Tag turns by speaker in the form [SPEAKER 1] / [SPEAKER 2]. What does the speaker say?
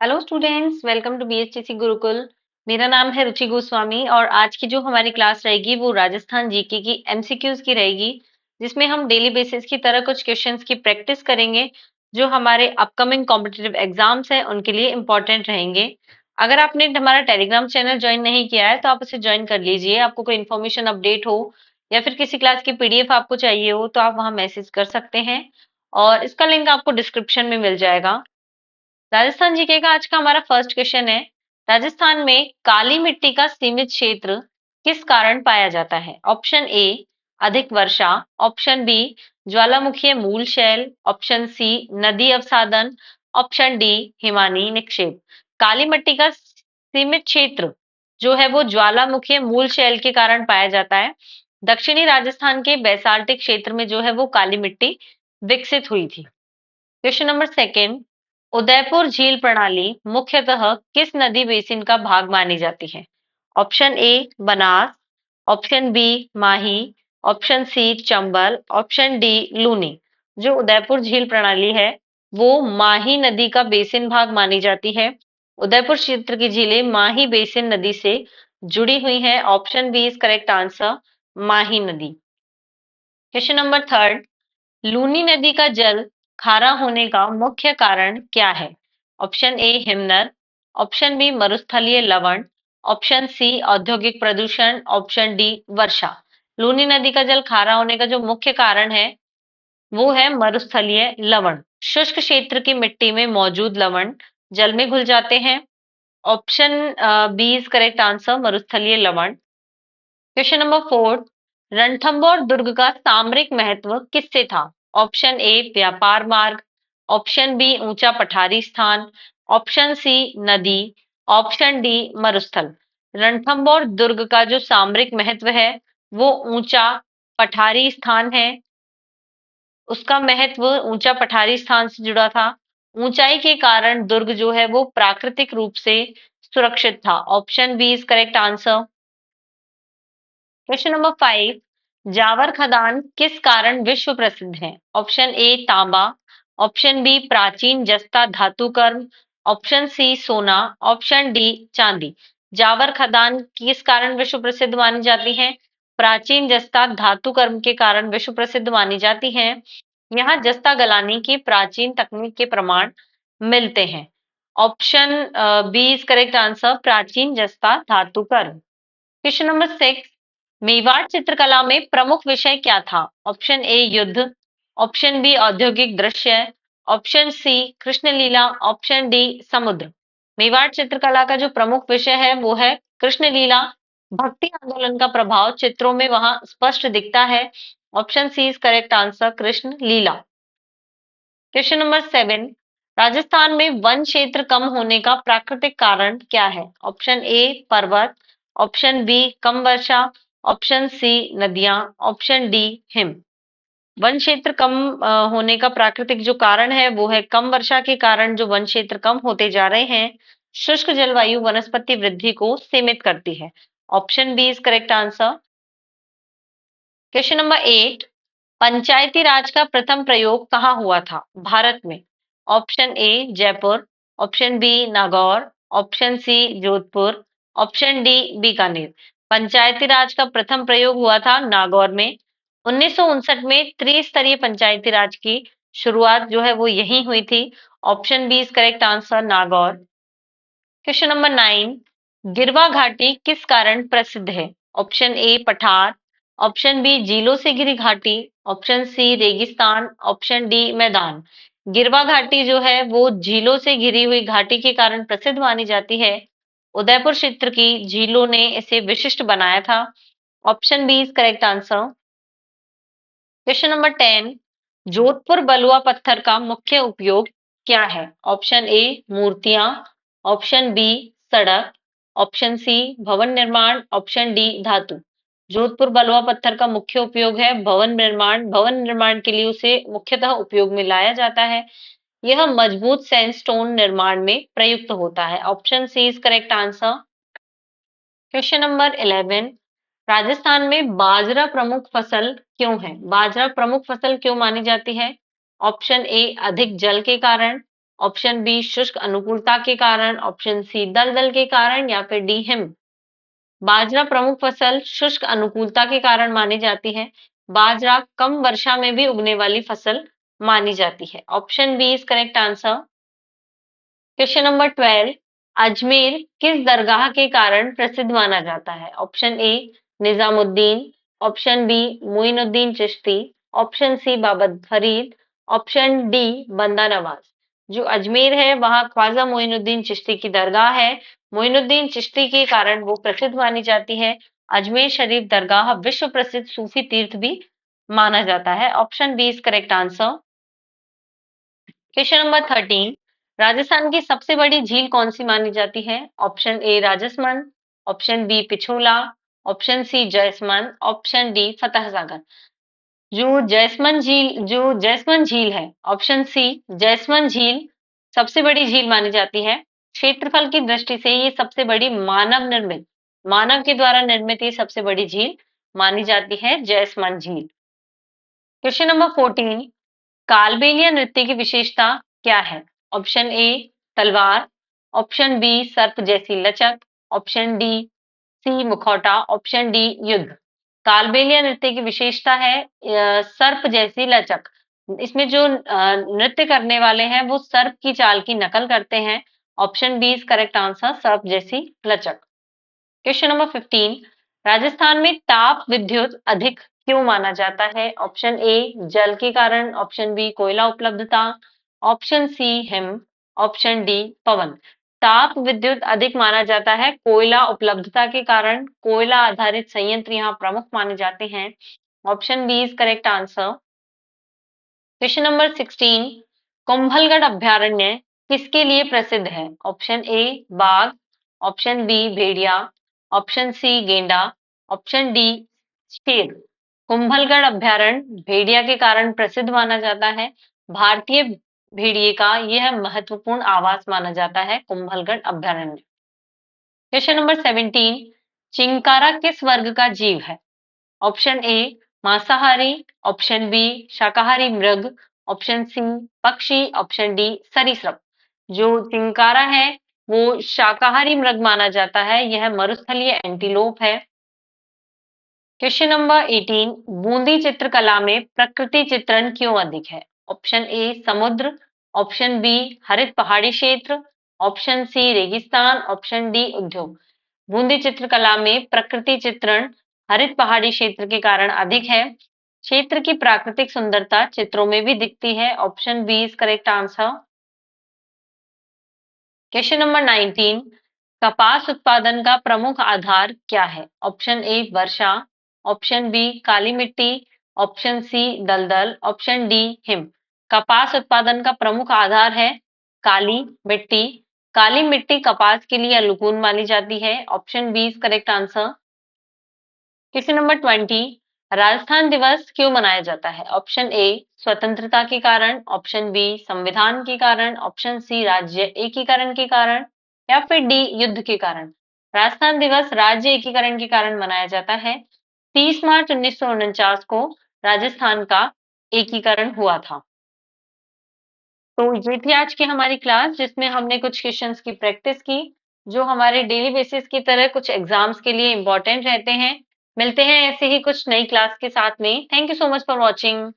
[SPEAKER 1] Hello students, welcome to BHTC Gurukul. मेरा नाम है रुचि गोस्वामी और आज की जो हमारी क्लास रहेगी वो राजस्थान जीके की एमसीक्यूज की रहेगी, जिसमें हम डेली बेसिस की तरह कुछ क्वेश्चंस की प्रैक्टिस करेंगे जो हमारे अपकमिंग कॉम्पिटिटिव एग्जाम्स हैं उनके लिए इम्पोर्टेंट रहेंगे। अगर आपने हमारा टेलीग्राम चैनल ज्वाइन नहीं किया है तो आप उसे ज्वाइन कर लीजिए। आपको कोई इन्फॉर्मेशन अपडेट हो या फिर किसी क्लास की पीडीएफ आपको चाहिए हो तो आप वहां मैसेज कर सकते हैं और इसका लिंक आपको डिस्क्रिप्शन में मिल जाएगा। राजस्थान जीके का आज का हमारा फर्स्ट क्वेश्चन है, राजस्थान में काली मिट्टी का सीमित क्षेत्र किस कारण पाया जाता है? ऑप्शन ए अधिक वर्षा, ऑप्शन बी ज्वालामुखीय मूल शैल, ऑप्शन सी नदी अवसादन, ऑप्शन डी हिमानी निक्षेप। काली मिट्टी का सीमित क्षेत्र जो है वो ज्वालामुखीय मूल शैल के कारण पाया जाता है। दक्षिणी राजस्थान के बैसाल्टिक क्षेत्र में जो है वो काली मिट्टी विकसित हुई थी। क्वेश्चन नंबर सेकेंड, उदयपुर झील प्रणाली मुख्यतः किस नदी बेसिन का भाग मानी जाती है? Option A Banas, option B Mahi, option C Chambal, option D Luni. जो उदयपुर झील प्रणाली है वो माही नदी का बेसिन भाग मानी जाती है। उदयपुर क्षेत्र की झीलें माही बेसिन नदी से जुड़ी हुई हैं। Option B is correct answer, Mahi नदी। क्वेश्चन नंबर थर्ड, लूनी नदी का जल खारा होने का मुख्य कारण क्या है? ऑप्शन ए हिमनद, ऑप्शन बी मरुस्थलीय लवण, ऑप्शन सी औद्योगिक प्रदूषण, ऑप्शन डी वर्षा। लूनी नदी का जल खारा होने का जो मुख्य कारण है वो है मरुस्थलीय लवण। शुष्क क्षेत्र की मिट्टी में मौजूद लवण जल में घुल जाते हैं। Option B is correct answer, मरुस्थलीय लवण। क्वेश्चन नंबर फोर, रणथंभौर दुर्ग का सामरिक महत्व किससे था? ऑप्शन ए व्यापार मार्ग, ऑप्शन बी ऊंचा पठारी स्थान, ऑप्शन सी नदी, ऑप्शन डी मरुस्थल। रणथंभौर दुर्ग का जो सामरिक महत्व है वो ऊंचा पठारी स्थान है। उसका महत्व ऊंचा पठारी स्थान से जुड़ा था। ऊंचाई के कारण दुर्ग जो है वो प्राकृतिक रूप से सुरक्षित था। Option B is correct answer. Question number five, Zawar खदान किस कारण विश्व प्रसिद्ध है? ऑप्शन ए तांबा, ऑप्शन बी प्राचीन जस्ता धातु कर्म, ऑप्शन सी सोना, ऑप्शन डी चांदी। जावर खदान किस कारण विश्व प्रसिद्ध मानी जाती है? प्राचीन जस्ता धातु कर्म के कारण विश्व प्रसिद्ध मानी जाती है। यहाँ जस्ता गलानी की प्राचीन तकनीक के प्रमाण मिलते हैं। Option B is correct answer, प्राचीन जस्ता धातु कर्म। क्वेश्चन नंबर सिक्स, मेवाड़ चित्रकला में प्रमुख विषय क्या था? ऑप्शन ए युद्ध, ऑप्शन बी औद्योगिक दृश्य, ऑप्शन सी कृष्ण लीला, ऑप्शन डी समुद्र। मेवाड़ चित्रकला का जो प्रमुख विषय है वो है कृष्ण लीला। भक्ति आंदोलन का प्रभाव चित्रों में वहां स्पष्ट दिखता है। Option C is correct answer, Krishna लीला। क्वेश्चन नंबर सेवन, राजस्थान में वन क्षेत्र कम होने का प्राकृतिक कारण क्या है? ऑप्शन ए पर्वत, ऑप्शन बी कम वर्षा, ऑप्शन सी नदियां, ऑप्शन डी हिम। वन क्षेत्र कम होने का प्राकृतिक जो कारण है वो है कम वर्षा के कारण जो वन क्षेत्र कम होते जा रहे हैं। शुष्क जलवायु वनस्पति वृद्धि को सीमित करती है। Option B is correct answer. Question number eight, Panchayati Raj का प्रथम प्रयोग कहाँ हुआ था भारत में? Option A Jaipur, option B Nagaur, option C Jodhpur, option D Bikaner. Panchayati Raj का प्रथम प्रयोग हुआ था नागौर में। 1959 में त्रिस्तरीय पंचायती राज की शुरुआत जो है वो यहीं हुई थी। Option B is correct answer, Nagaur. Question number nine, Girwa घाटी किस कारण प्रसिद्ध है? ऑप्शन ए पठार, ऑप्शन बी झीलों से घिरी घाटी, ऑप्शन सी रेगिस्तान, ऑप्शन डी मैदान। गिरवा घाटी जो है वो झीलों से घिरी हुई घाटी के कारण प्रसिद्ध मानी जाती है। उदयपुर क्षेत्र की झीलों ने इसे विशिष्ट बनाया था। Option B is correct answer. Question number ten, Jodhpur बलुआ पत्थर का मुख्य उपयोग क्या है? ऑप्शन ए मूर्तियां, ऑप्शन बी सड़क, ऑप्शन सी भवन निर्माण, ऑप्शन डी धातु। जोधपुर बलुआ पत्थर का मुख्य उपयोग है भवन निर्माण। भवन निर्माण के लिए उसे मुख्यतः उपयोग में लाया जाता है। यह मजबूत सैंडस्टोन निर्माण में प्रयुक्त होता है। Option C is correct answer. Question number 11, Rajasthan में बाजरा प्रमुख फसल क्यों है? बाजरा प्रमुख फसल क्यों मानी जाती है? ऑप्शन ए अधिक जल के कारण, ऑप्शन बी शुष्क अनुकूलता के कारण, ऑप्शन सी दलदल के कारण या फिर डी हिम। बाजरा प्रमुख फसल शुष्क अनुकूलता के कारण मानी जाती है। बाजरा कम वर्षा में भी उगने वाली फसल मानी जाती है। Option B is correct answer. Question number 12, Ajmer किस दरगाह के कारण प्रसिद्ध माना जाता है? Option A Nizamuddin, option B Moinuddin Chishti, option C Baba Farid, option D Banda Nawaz. जो अजमेर है वहां ख्वाजा मोइनुद्दीन चिश्ती की दरगाह है। मोइनुद्दीन चिश्ती के कारण वो प्रसिद्ध मानी जाती है। अजमेर शरीफ दरगाह विश्व प्रसिद्ध सूफी तीर्थ भी माना जाता है। Option B is correct answer. Question number 13, Rajasthan की सबसे बड़ी झील कौन सी मानी जाती है? Option A Rajsamand, option B Pichola, option C Jaisamand, option D Fateh Sagar. जो जयसमंद झील है, ऑप्शन सी जयसमंद झील सबसे बड़ी झील मानी जाती है। क्षेत्रफल की दृष्टि से ये सबसे बड़ी मानव के द्वारा निर्मित ये सबसे बड़ी झील मानी जाती है जयसमंद झील। क्वेश्चन नंबर 14, कालबेलिया नृत्य की विशेषता क्या है? ऑप्शन ए तलवार, ऑप्शन बी सर्प जैसी लचक, ऑप्शन डी सी मुखौटा, ऑप्शन डी युद्ध। कालबेलिया नृत्य की विशेषता है सर्प जैसी लचक। इसमें जो नृत्य करने वाले हैं वो सर्प की चाल की नकल करते हैं। Option B is correct answer, सर्प जैसी लचक। क्वेश्चन नंबर 15, राजस्थान में ताप विद्युत अधिक क्यों माना जाता है? ऑप्शन ए जल के कारण, ऑप्शन बी कोयला उपलब्धता, ऑप्शन सी हिम, ऑप्शन डी पवन। ताप विद्युत अधिक माना जाता है कोयला उपलब्धता के कारण। कोयला आधारित संयंत्र यहाँ प्रमुख माने जाते हैं। Option B is correct answer. Question number 16, Kumbhalgarh अभ्यारण्य किसके लिए प्रसिद्ध है? ऑप्शन ए बाघ, ऑप्शन बी भेड़िया, ऑप्शन सी गेंडा, ऑप्शन डी शेर। कुंभलगढ़ अभ्यारण्य भेड़िया के कारण प्रसिद्ध माना जाता है। भारतीय भेड़िए का यह महत्वपूर्ण आवास माना जाता है कुंभलगढ़ अभ्यारण्य। क्वेश्चन नंबर 17, चिंकारा किस वर्ग का जीव है? ऑप्शन ए मांसाहारी, ऑप्शन बी शाकाहारी मृग, ऑप्शन सी पक्षी, ऑप्शन डी सरीसृप। जो चिंकारा है वो शाकाहारी मृग माना जाता है। यह मरुस्थलीय एंटीलोप है। क्वेश्चन नंबर 18, बूंदी चित्रकला में प्रकृति चित्रण क्यों अधिक है? ऑप्शन ए समुद्र, ऑप्शन बी हरित पहाड़ी क्षेत्र, ऑप्शन सी रेगिस्तान, ऑप्शन डी उद्योग। बूंदी चित्रकला में प्रकृति चित्रण हरित पहाड़ी क्षेत्र के कारण अधिक है। क्षेत्र की प्राकृतिक सुंदरता चित्रों में भी दिखती है। Option B is correct answer. Question number 19, कपास उत्पादन का प्रमुख आधार क्या है? ऑप्शन ए वर्षा, ऑप्शन बी काली मिट्टी, ऑप्शन सी दलदल, ऑप्शन डी हिम। कपास उत्पादन का प्रमुख आधार है काली मिट्टी। काली मिट्टी कपास के लिए अनुकूल मानी जाती है। Option B is correct answer. Question number 20, Rajasthan दिवस क्यों मनाया जाता है? ऑप्शन ए स्वतंत्रता के कारण, ऑप्शन बी संविधान के कारण, ऑप्शन सी राज्य एकीकरण के कारण या फिर डी युद्ध के कारण। राजस्थान दिवस राज्य एकीकरण के कारण मनाया जाता है। 30 मार्च 1949 को राजस्थान का एकीकरण हुआ था। तो ये थी आज की हमारी क्लास जिसमें हमने कुछ क्वेश्चंस की प्रैक्टिस की जो हमारे डेली बेसिस की तरह कुछ एग्जाम्स के लिए इंपॉर्टेंट रहते हैं। मिलते हैं ऐसे ही कुछ नई क्लास के साथ में। Thank you so much for watching.